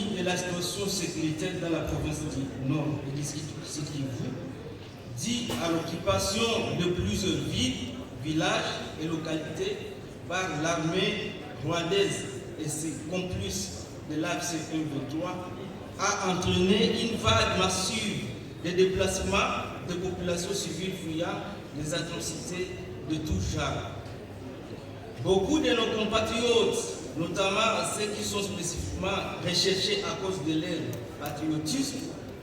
l'économie et la situation sécuritaire dans la province du Nord et du Sud-Kivu, dit à l'occupation de plusieurs villes, villages et localités par l'armée rwandaise et ses complices de l'AFC M23, a entraîné une vague massive de déplacements de populations civiles fuyant les atrocités de tout genre. Beaucoup de nos compatriotes, notamment ceux qui sont spécifiquement recherchés à cause de leur patriotisme,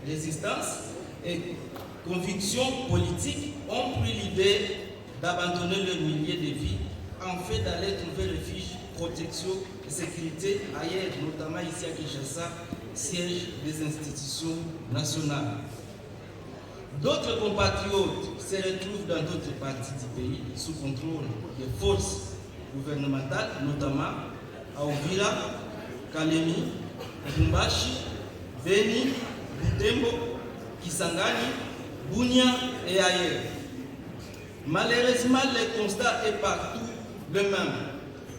résistance et conviction politique, ont pris l'idée d'abandonner leur milieu de vie en fait d'aller trouver refuge, protection et sécurité ailleurs, notamment ici à Kinshasa, siège des institutions nationales. D'autres compatriotes se retrouvent dans d'autres parties du pays sous contrôle des forces gouvernementales, notamment à Uvira, Kalemi, Lubumbashi, Beni, Butembo, Kisangani, Bunia et ailleurs. Malheureusement, le constat est partout le même.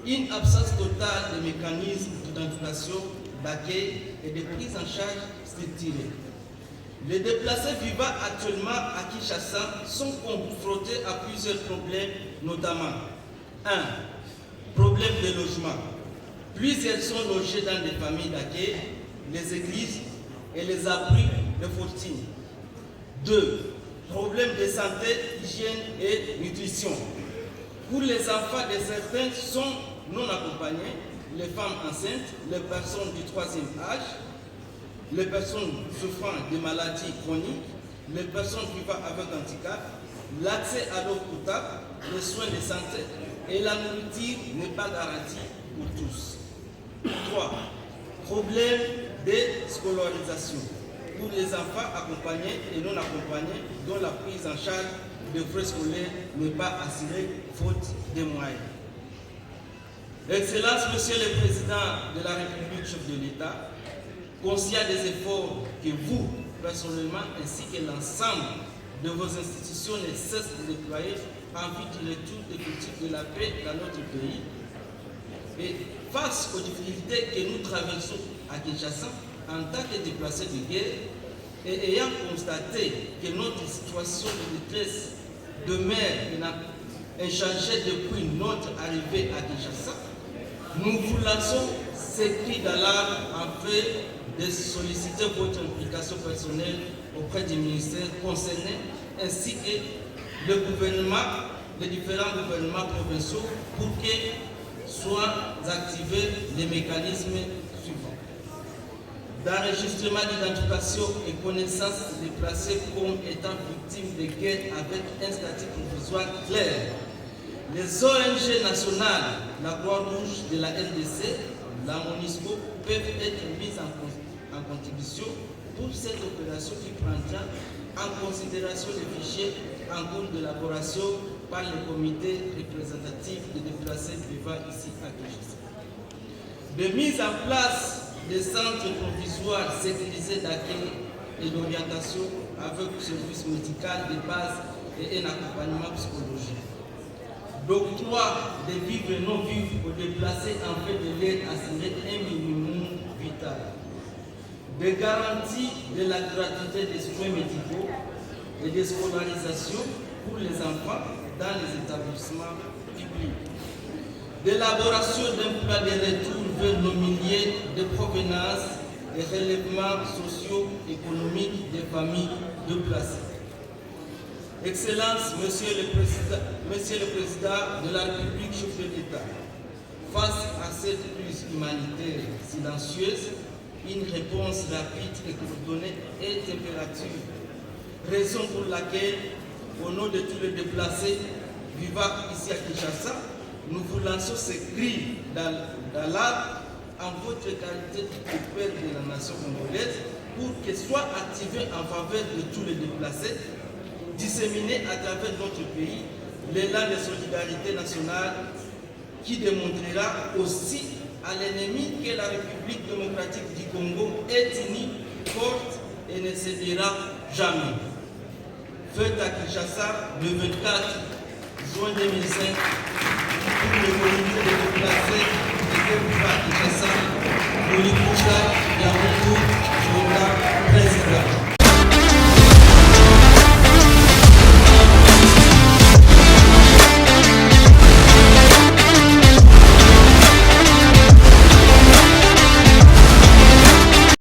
Une absence totale de mécanismes d'identification, d'accueil et de prise en charge structurée. Les déplacés vivant actuellement à Kinshasa sont confrontés à plusieurs problèmes, notamment 1. Problème de logement. Plusieurs sont logés dans des familles d'accueil, les églises et les abris de fortune. 2. Problème de santé, hygiène et nutrition. Pour les enfants de certains sont non accompagnés, les femmes enceintes, les personnes du troisième âge, les personnes souffrant de maladies chroniques, les personnes vivant avec handicap, l'accès à l'eau potable, les soins de santé et la nourriture n'est pas garantie pour tous. 3. Problème de scolarisation. Pour les enfants accompagnés et non accompagnés, dont la prise en charge de frais scolaires n'est pas assurée faute de moyens. Excellence, Monsieur le Président de la République, chef de l'État, conscient des efforts que vous, personnellement, ainsi que l'ensemble de vos institutions ne cessent de déployer en vue du retour effectif de la paix dans notre pays, et face aux difficultés que nous traversons à Kinshasa en tant que déplacés de guerre, et ayant constaté que notre situation de détresse demeure inchangée depuis notre arrivée à Kinshasa, nous vous lançons ces cris d'alarme afin de solliciter votre implication personnelle auprès du ministère concerné ainsi que le gouvernement, les différents gouvernements provinciaux pour que soient activés les mécanismes suivants. D'enregistrement d'identification et connaissance des déplacés comme étant victimes de guerre avec un statut provisoire clair. Les ONG nationales, la Croix-Rouge de la RDC, la MONUSCO peuvent être mises en contribution pour cette opération qui prendra en considération les fichiers en cours d'élaboration par le comité représentatif des déplacés vivant ici à Kinshasa. De mise en place des centres provisoires sécurisés d'accueil et d'orientation avec service médical de base et un accompagnement psychologique. D'octroi des vivres et non-vivres aux déplacés en fait de l'aide assurer un minimum vital. Des garanties de la gratuité des soins médicaux et des scolarisations pour les enfants dans les établissements publics. D'élaboration d'un plan de retour vers nos milieux de provenance et relèvements socio-économiques des familles déplacées. Excellence, Monsieur le Président de la République, chef de l'État, face à cette crise humanitaire silencieuse, une réponse rapide et coordonnée est impérative. Raison pour laquelle, au nom de tous les déplacés vivant ici à Kinshasa, nous vous lançons ces cris d'alarme en votre qualité de père de la nation congolaise pour que soit activé en faveur de tous les déplacés, disséminé à travers notre pays l'élan de solidarité nationale qui démontrera aussi à l'ennemi que la République démocratique du Congo est unie, forte et ne cédera jamais. Faites à Kinshasa le 24 juin 2005 pour le comité de déplacés et de Kinshasa, le